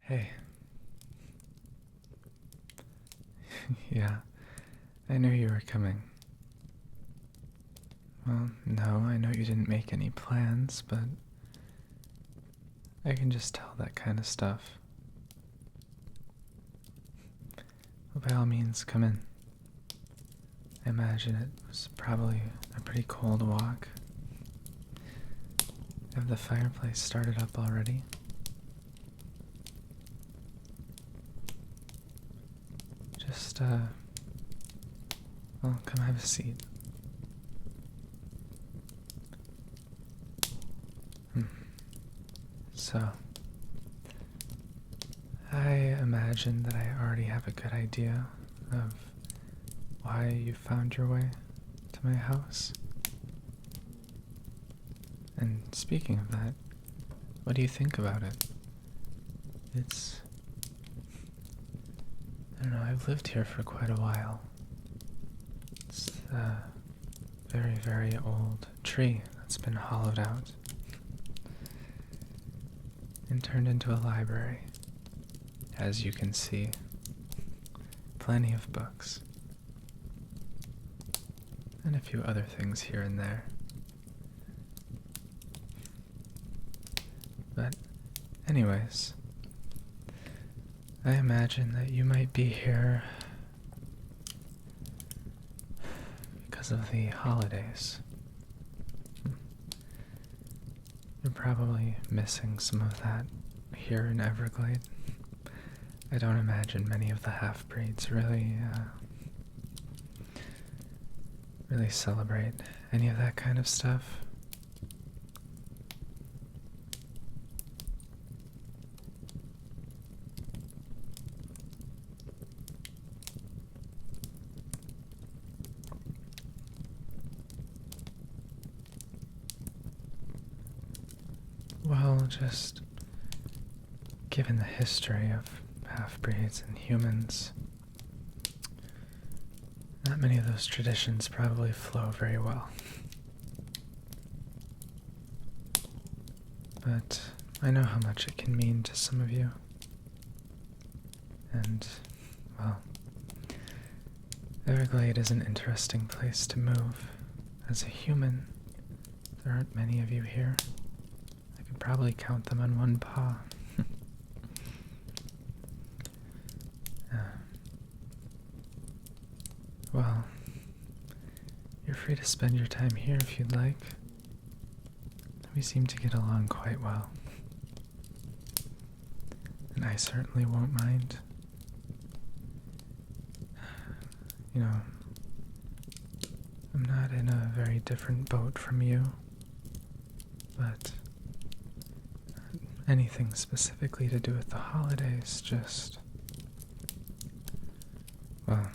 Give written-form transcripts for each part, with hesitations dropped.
Hey. Yeah, I knew you were coming. Well, no, I know you didn't make any plans, but I can just tell that kind of stuff. Well, by all means, come in. I imagine it was probably a pretty cold walk. Have the fireplace started up already? Just, well, come have a seat. So, I imagine that I already have a good idea of why you found your way to my house. And speaking of that, what do you think about it? I don't know, I've lived here for quite a while. It's a very, very old tree that's been hollowed out and turned into a library. As you can see, plenty of books. And a few other things here and there. But anyways, I imagine that you might be here because of the holidays. You're probably missing some of that here in Everglade. I don't imagine many of the half-breeds really celebrate any of that kind of stuff. Well, just given the history of half-breeds and humans, not many of those traditions probably flow very well. But I know how much it can mean to some of you. And, well, Everglade is an interesting place to move. As a human, there aren't many of you here. I could probably count them on one paw. Well, you're free to spend your time here if you'd like. We seem to get along quite well. And I certainly won't mind. You know, I'm not in a very different boat from you, but anything specifically to do with the holidays, well,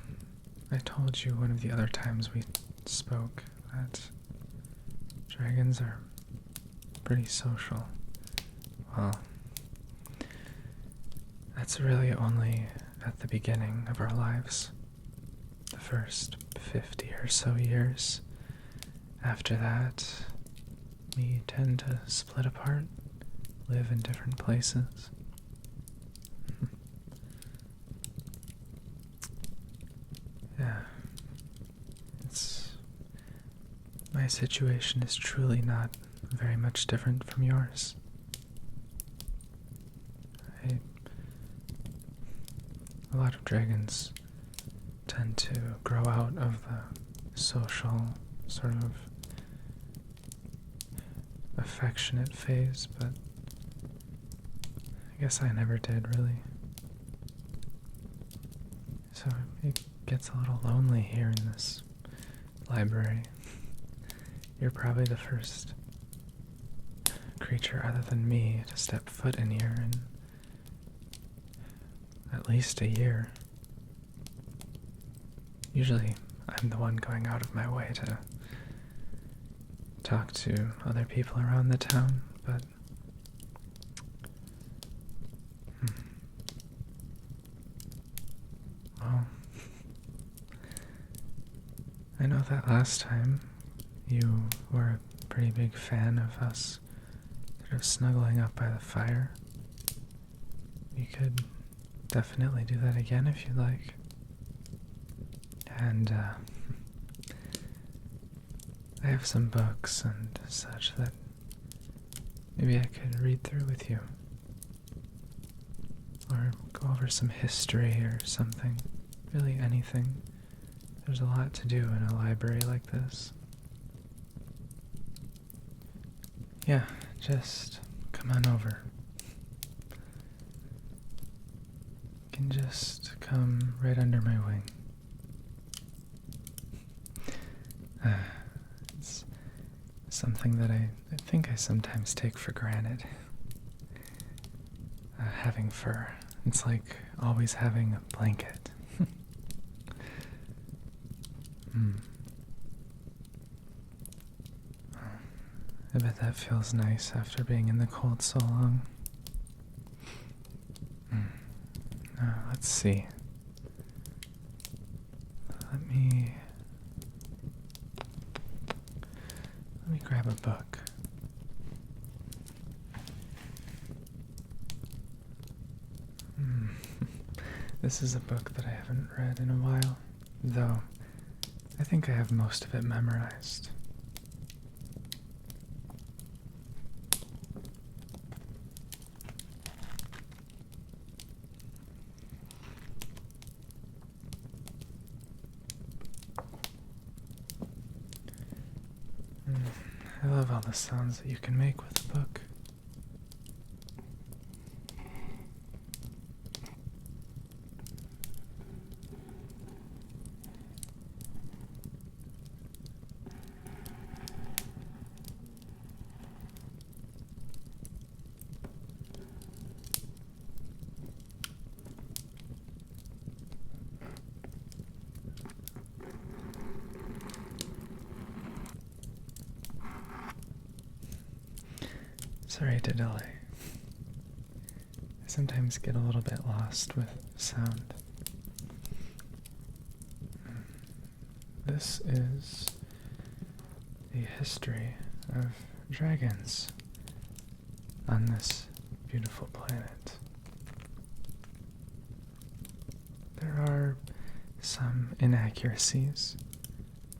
I told you one of the other times we spoke that dragons are pretty social. Well, that's really only at the beginning of our lives. The first 50 or so years. After that, we tend to split apart, live in different places. Yeah. My situation is truly not very much different from yours. A lot of dragons tend to grow out of the social, sort of affectionate phase, but I guess I never did, really. So it gets a little lonely here in this library. You're probably the first creature other than me to step foot in here in at least a year. Usually, I'm the one going out of my way to talk to other people around the town, but well, I know that last time you were a pretty big fan of us sort of snuggling up by the fire. we could definitely do that again if you'd like. And I have some books and such that maybe I could read through with you. Or go over some history or something. Really anything. There's a lot to do in a library like this. Yeah, just come on over. You can just come right under my wing. It's something that I think I sometimes take for granted. Having fur. It's like always having a blanket. I bet that feels nice after being in the cold so long. Let's see. Let me grab a book. This is a book that I haven't read in a while, though I think I have most of it memorized. I love all the sounds that you can make with a book. Sorry to delay. I sometimes get a little bit lost with sound. This is the history of dragons on this beautiful planet. There are some inaccuracies.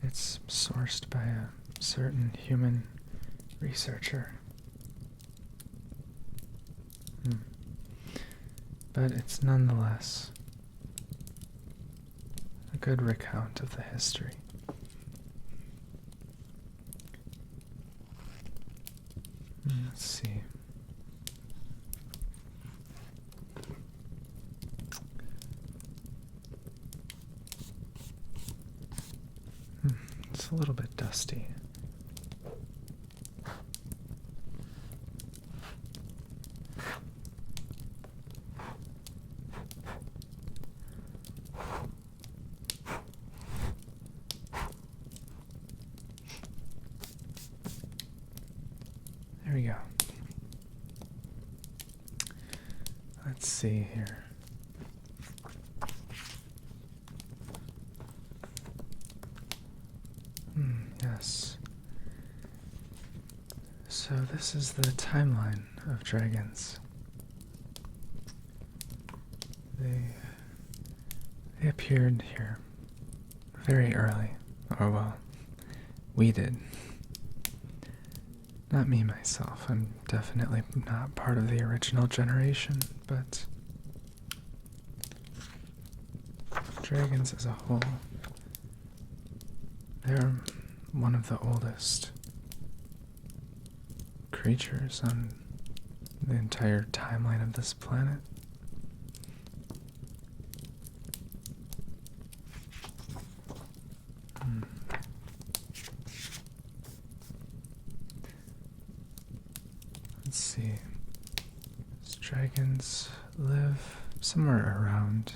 It's sourced by a certain human researcher. But it's nonetheless a good recount of the history. Let's see. It's a little bit dusty. There we go. Let's see here. Yes. So this is the timeline of dragons. They appeared here very early. Or well, we did. Not me myself. I'm definitely not part of the original generation, but dragons as a whole, they're one of the oldest creatures on the entire timeline of this planet. Let's see. These dragons live somewhere around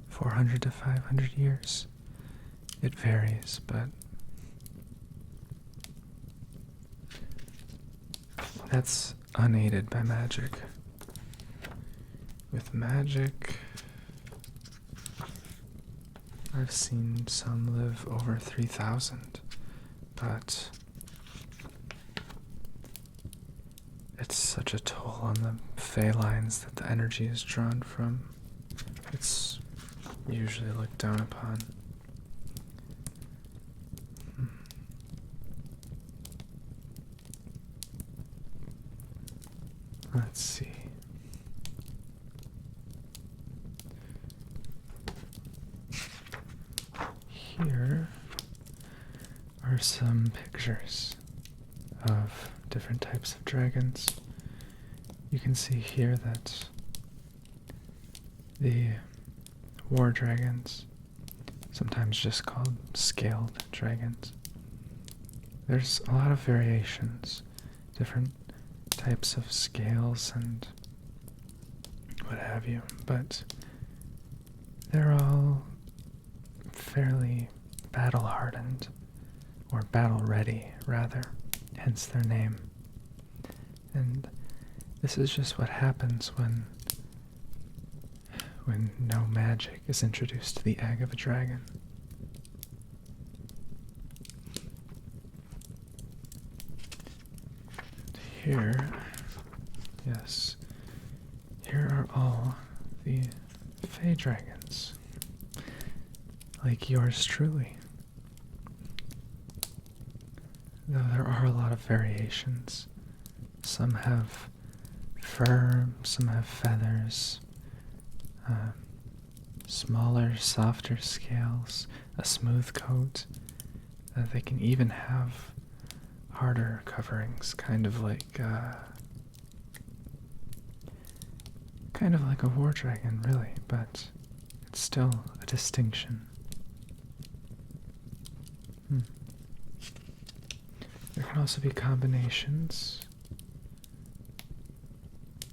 400 to 500 years. It varies, but that's unaided by magic. With magic, I've seen some live over 3,000, but it's such a toll on the fey lines that the energy is drawn from. It's usually looked down upon. Let's see. Here are some pictures of different types of dragons. You can see here that the war dragons, sometimes just called scaled dragons, there's a lot of variations, different types of scales and what have you, but they're all fairly battle-hardened, or battle-ready, rather, hence their name. And this is just what happens when no magic is introduced to the egg of a dragon. Here, yes, here are all the fey dragons, like yours truly. Though there are a lot of variations. Some have fur, some have feathers, smaller, softer scales, a smooth coat. They can even have harder coverings, kind of like a war dragon, really, but it's still a distinction. There can also be combinations.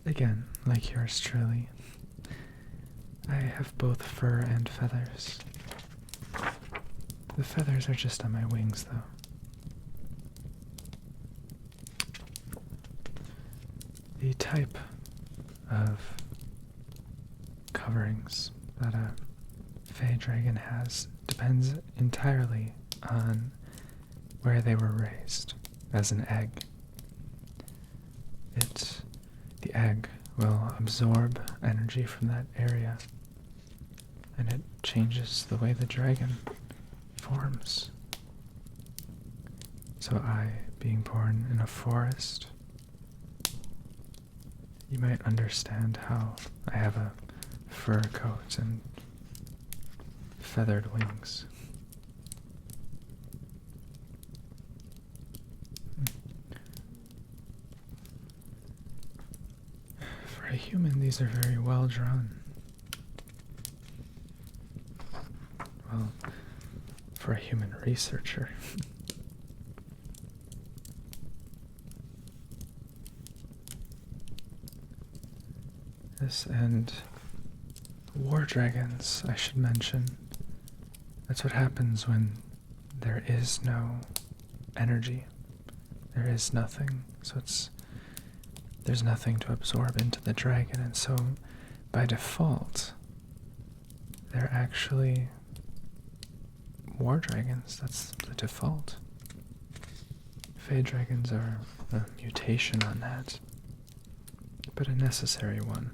Again, like yours truly. I have both fur and feathers. The feathers are just on my wings, though. The type of coverings that a fey dragon has depends entirely on where they were raised as an egg. The egg will absorb energy from that area, and it changes the way the dragon forms. So I, being born in a forest, you might understand how I have a fur coat and feathered wings. For a human, these are very well drawn. Well, for a human researcher. This and war dragons, I should mention. That's what happens when there is no energy. There is nothing. So there's nothing to absorb into the dragon, and so by default they're actually war dragons. That's the default. Fey dragons are a mutation on that, but a necessary one.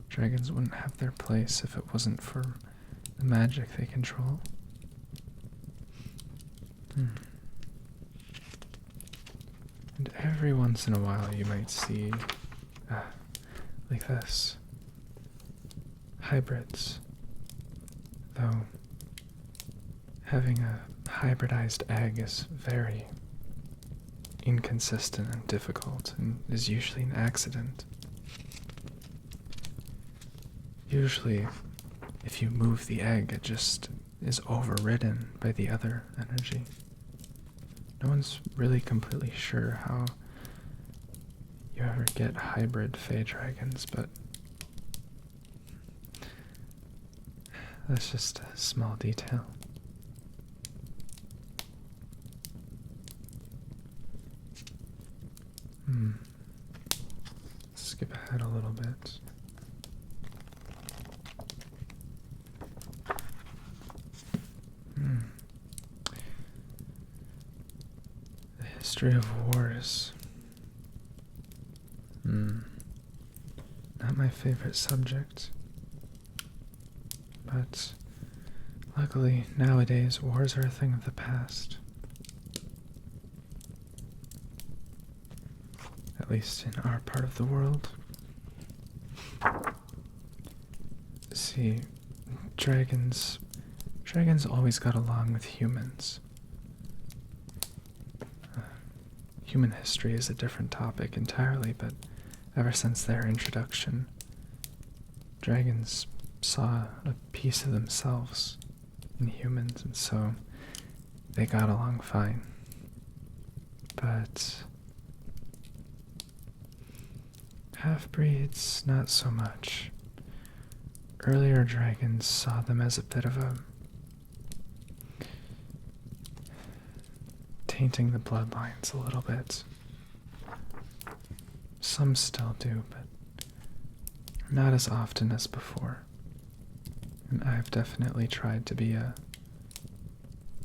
Dragons wouldn't have their place if it wasn't for the magic they control. And every once in a while you might see, like this, hybrids. Though having a hybridized egg is very inconsistent and difficult, and is usually an accident. Usually, if you move the egg, it just is overridden by the other energy. No one's really completely sure how you ever get hybrid fey dragons, but that's just a small detail. Skip ahead a little bit. The History of Horus. favorite subject. But luckily, nowadays, wars are a thing of the past. At least in our part of the world. See, dragons always got along with humans. Human history is a different topic entirely, but ever since their introduction, dragons saw a piece of themselves in humans, and so they got along fine. But half-breeds, not so much. Earlier dragons saw them as a bit of a tainting the bloodlines a little bit. Some still do, but not as often as before. And I've definitely tried to be a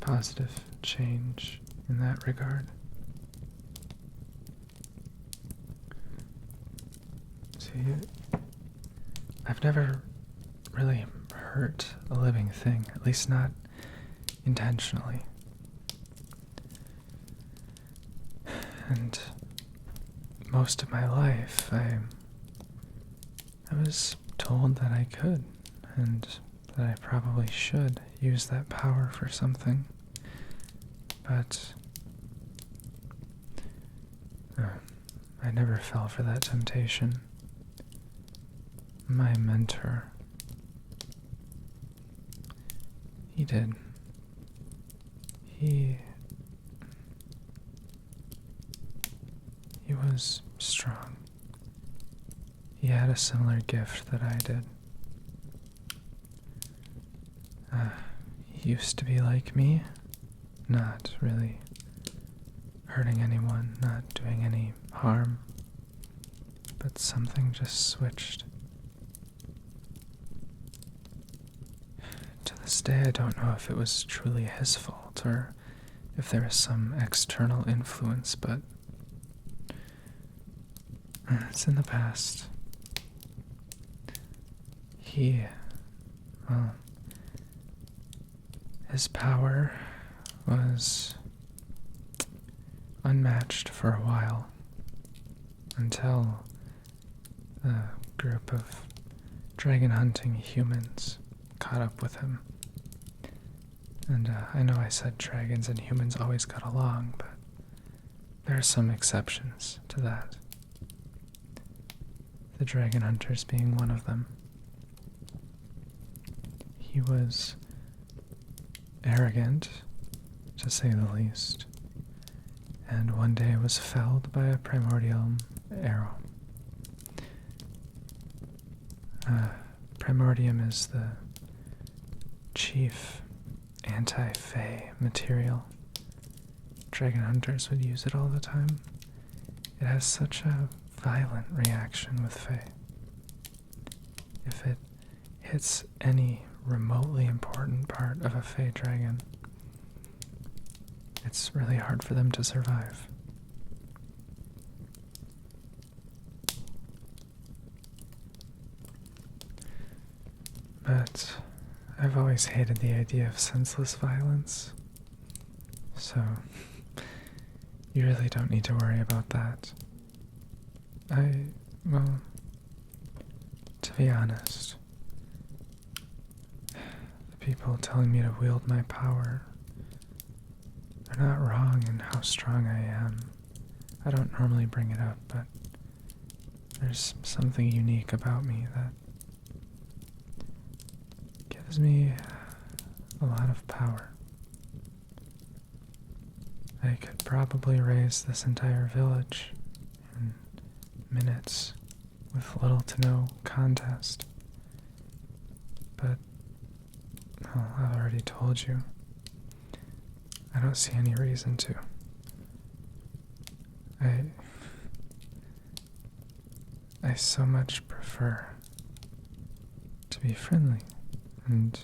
positive change in that regard. See, I've never really hurt a living thing, at least not intentionally. And most of my life, I was told that I could, and that I probably should use that power for something. But I never fell for that temptation. My mentor, he did. He was strong. He had a similar gift that I did. He used to be like me, not really hurting anyone, not doing any harm, but something just switched. To this day, I don't know if it was truly his fault or if there was some external influence, but it's in the past. His power was unmatched for a while until the group of dragon hunting humans caught up with him. And I know I said dragons and humans always got along, but there are some exceptions to that. The dragon hunters being one of them. He was arrogant, to say the least, and one day was felled by a primordial arrow. Primordium is the chief anti-Fae material. Dragon hunters would use it all the time. It has such a violent reaction with Fae. If it hits any remotely important part of a Fae dragon, it's really hard for them to survive. But I've always hated the idea of senseless violence, so you really don't need to worry about that. Well, to be honest, the people telling me to wield my power are not wrong in how strong I am. I don't normally bring it up, but there's something unique about me that gives me a lot of power. I could probably raise this entire village in minutes with little to no contest. But, well, I've already told you, I don't see any reason to. I so much prefer to be friendly and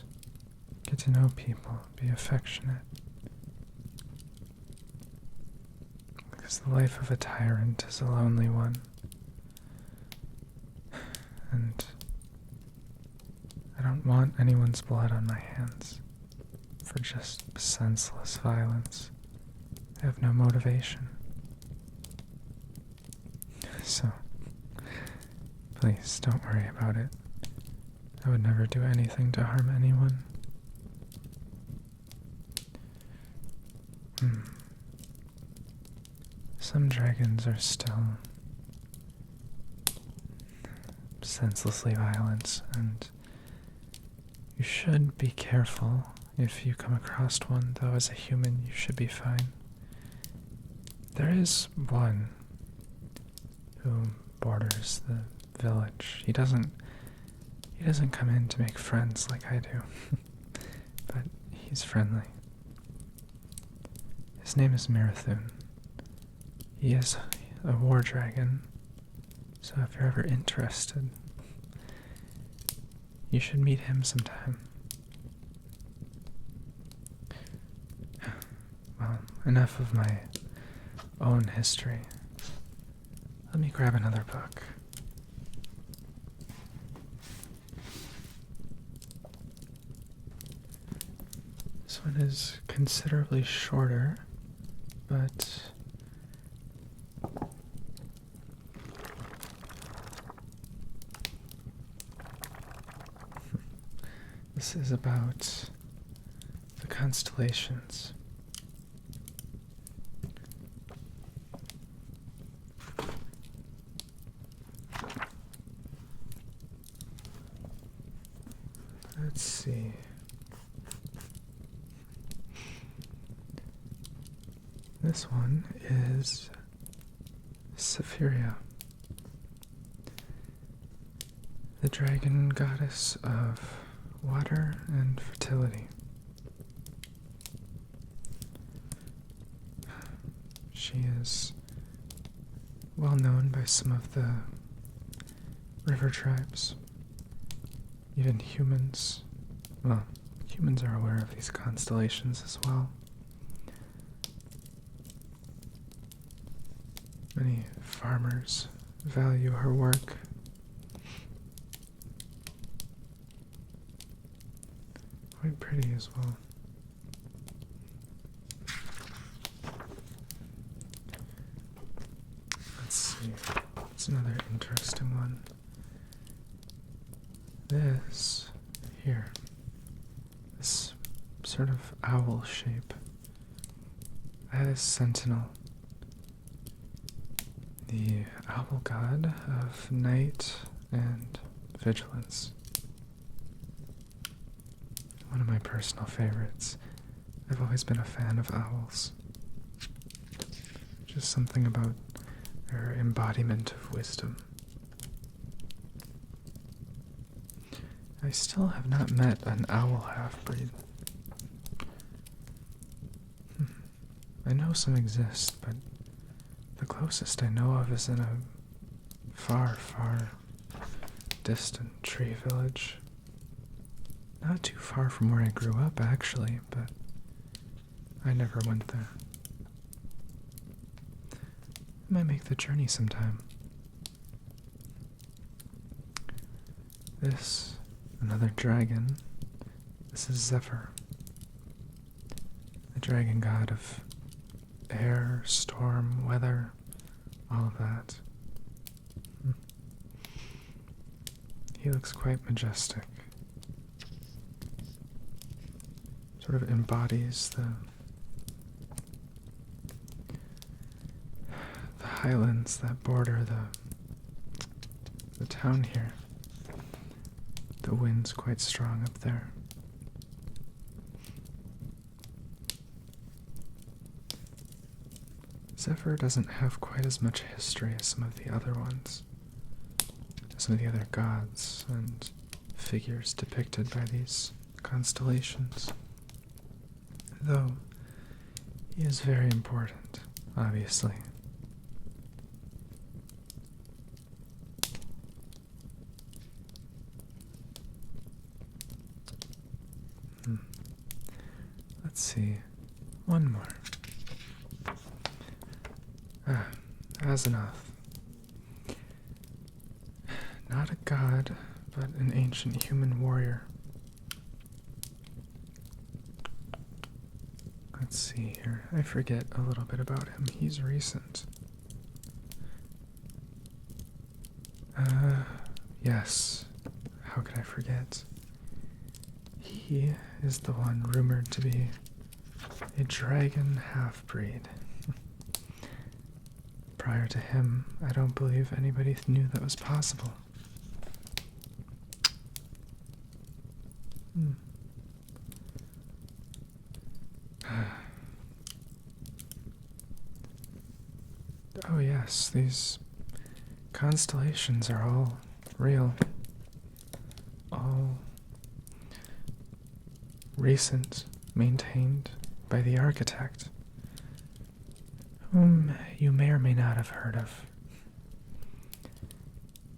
get to know people, be affectionate. Because the life of a tyrant is a lonely one. and I don't want anyone's blood on my hands for just senseless violence. I have no motivation. So, please don't worry about it. I would never do anything to harm anyone. Some dragons are still senselessly violent, and you should be careful if you come across one, though as a human you should be fine. There is one who borders the village. He doesn't come in to make friends like I do, but he's friendly. His name is Marathon. He is a war dragon, so if you're ever interested, you should meet him sometime. Well, enough of my own history. Let me grab another book. This one is considerably shorter, but this is about the constellations. Let's see. This one is Zephyr, the dragon goddess of water and fertility. She is well known by some of the river tribes. Even humans, well, humans are aware of these constellations as well. Many farmers value her work. Quite pretty as well. Let's see. It's another interesting one. This here, this sort of owl shape, that is Sentinel, the owl god of night and vigilance. One of my personal favorites. I've always been a fan of owls. Just something about their embodiment of wisdom. I still have not met an owl half-breed. I know some exist, but the closest I know of is in a far, far distant tree village. Not too far from where I grew up, actually, but I never went there. I might make the journey sometime. This, another dragon. This is Zephyr, the dragon god of air, storm, weather, all of that. He looks quite majestic. Sort of embodies the highlands that border the town here. The wind's quite strong up there. Zephyr doesn't have quite as much history as some of the other ones, some of the other gods and figures depicted by these constellations. Though he is very important, obviously. Let's see. One more. Asenath. Not a god, but an ancient human warrior. Let's see here. I forget a little bit about him. He's recent. Yes. How could I forget? He is the one rumored to be a dragon half-breed. Prior to him, I don't believe anybody knew that was possible. Oh yes, these constellations are all real. All recent, maintained by the architect, whom you may or may not have heard of.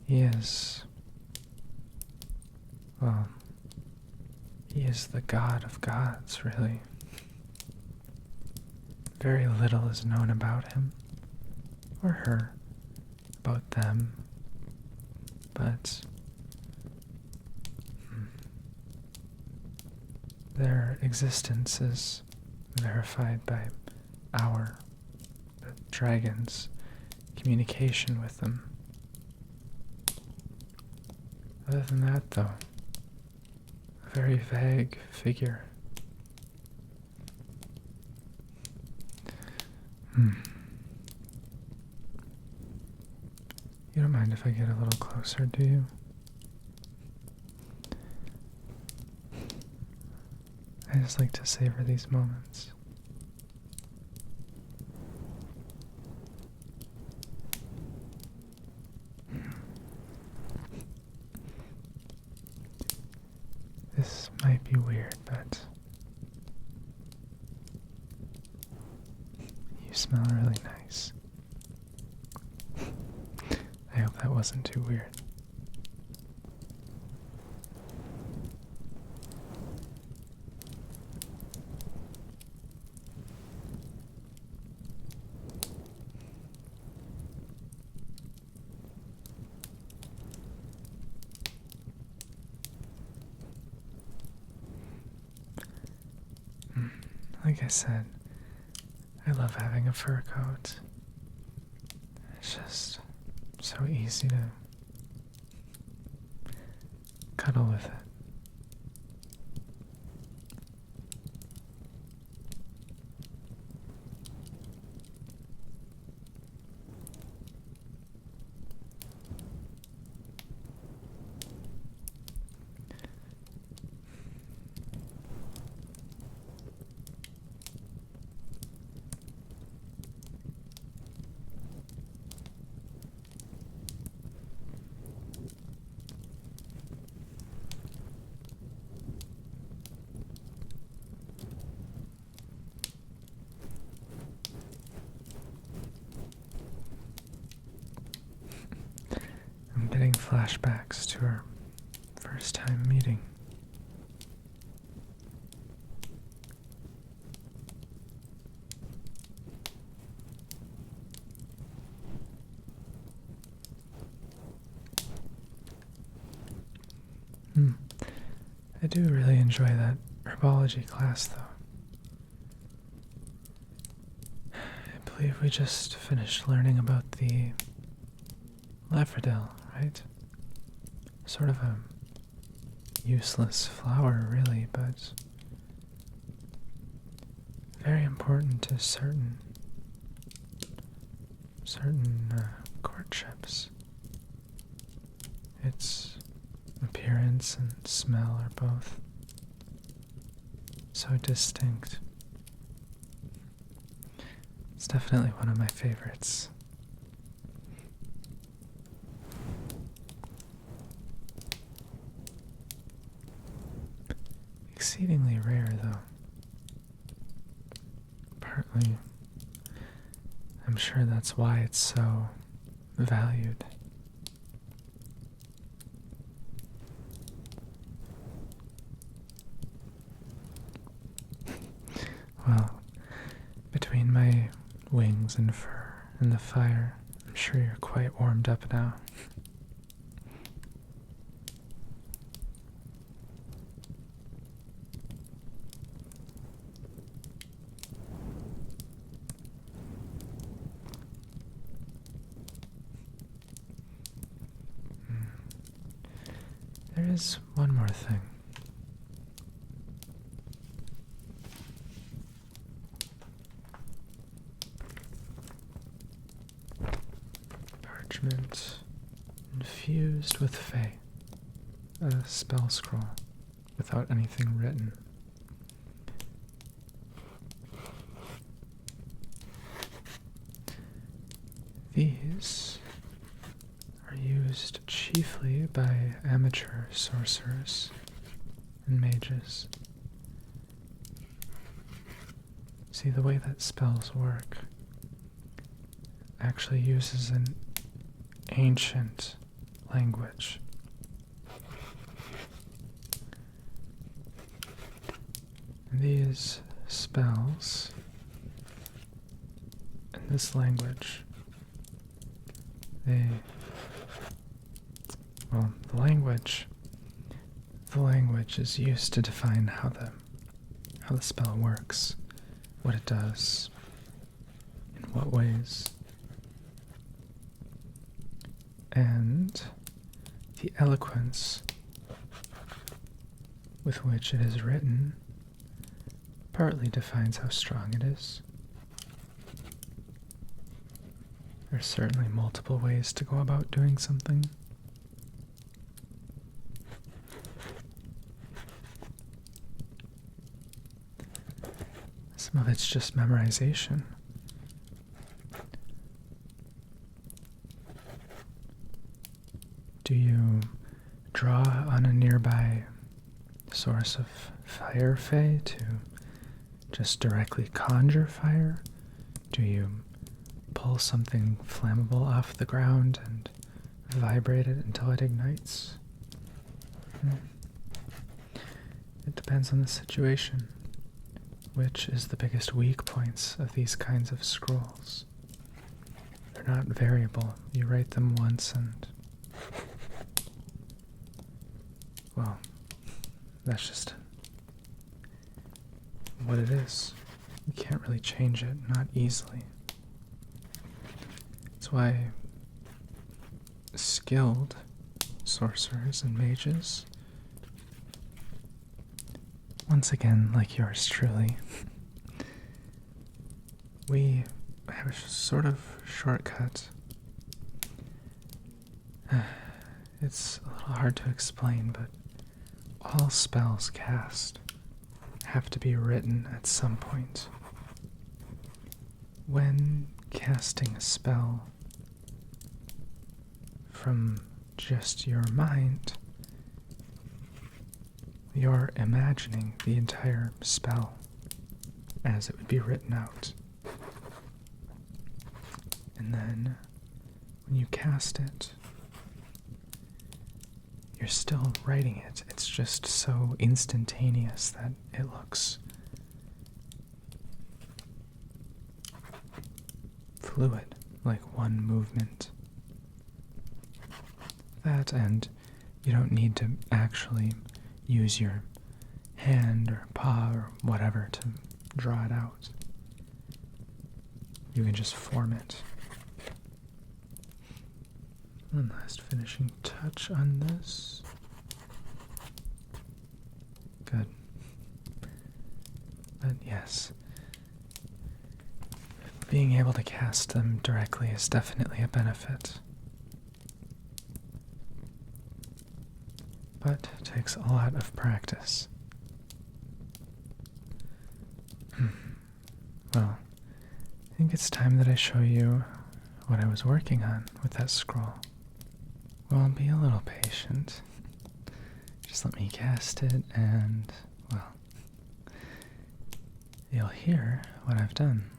He is the god of gods, really. Very little is known about him, or her, about them, but their existence is verified by the dragon's communication with them. Other than that, though, a very vague figure. You don't mind if I get a little closer, do you? I just like to savor these moments. This might be weird, but you smell really nice. I hope that wasn't too weird. Like I said, I love having a fur coat. It's just so easy to cuddle with it. I'm getting flashbacks to our first time meeting. I do really enjoy that herbology class, though. I believe we just finished learning about the Lepherdil, right? Sort of a useless flower, really, but very important to certain courtships. Its appearance and smell are both so distinct. It's definitely one of my favorites. Exceedingly rare, though. Partly, I'm sure that's why it's so valued. Well, between my wings and fur and the fire, I'm sure you're quite warmed up now. There is one more thing. Parchment infused with Fae. A spell scroll without anything written. These are used chiefly by amateur sorcerers and mages. See, the way that spells work actually uses an ancient language. And these spells in this language, the language is used to define how the spell works, what it does, in what ways. And the eloquence with which it is written partly defines how strong it is. There are certainly multiple ways to go about doing something. Some of it's just memorization. Do you draw on a nearby source of fire fae to just directly conjure fire? Do you pull something flammable off the ground and vibrate it until it ignites? It depends on the situation. Which is the biggest weak points of these kinds of scrolls? They're not variable. You write them once and, well, that's just what it is. You can't really change it, not easily. That's why skilled sorcerers and mages, once again, like yours truly, we have a sort of shortcut. It's a little hard to explain, but all spells cast have to be written at some point. When casting a spell from just your mind, you're imagining the entire spell as it would be written out. And then, when you cast it, you're still writing it. It's just so instantaneous that it looks fluid, like one movement. That, and you don't need to actually use your hand or paw or whatever to draw it out. You can just form it. One last finishing touch on this. Good. But yes, being able to cast them directly is definitely a benefit. But it takes a lot of practice. Well, I think it's time that I show you what I was working on with that scroll. Well, be a little patient. Just let me cast it and, well, you'll hear what I've done.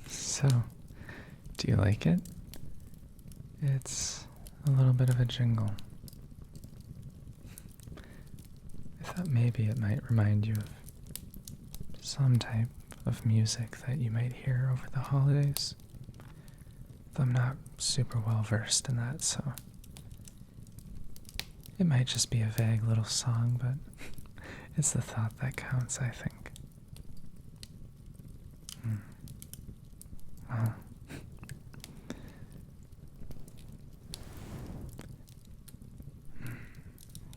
So, do you like it? It's a little bit of a jingle. thought maybe it might remind you of some type of music that you might hear over the holidays. Though I'm not super well versed in that, so it might just be a vague little song, but it's the thought that counts, I think. Well,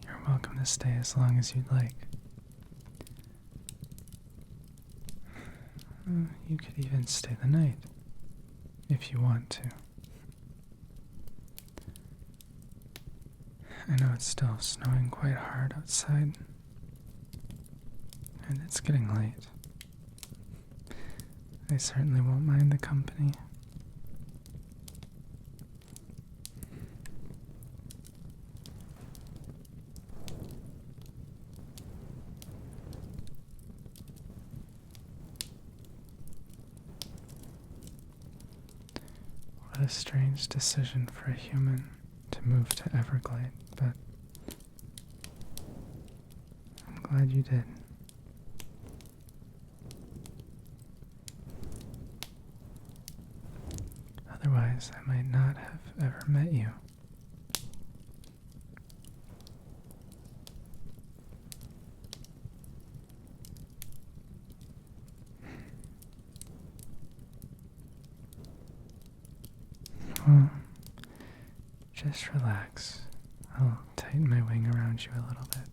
you're welcome to stay as long as you'd like. You could even stay the night, if you want to. I know it's still snowing quite hard outside, and it's getting late. I certainly won't mind the company. What a strange decision for a human to move to Everglade, but I'm glad you did. Otherwise, I might not have ever met you. Well, just relax. I'll tighten my wing around you a little bit.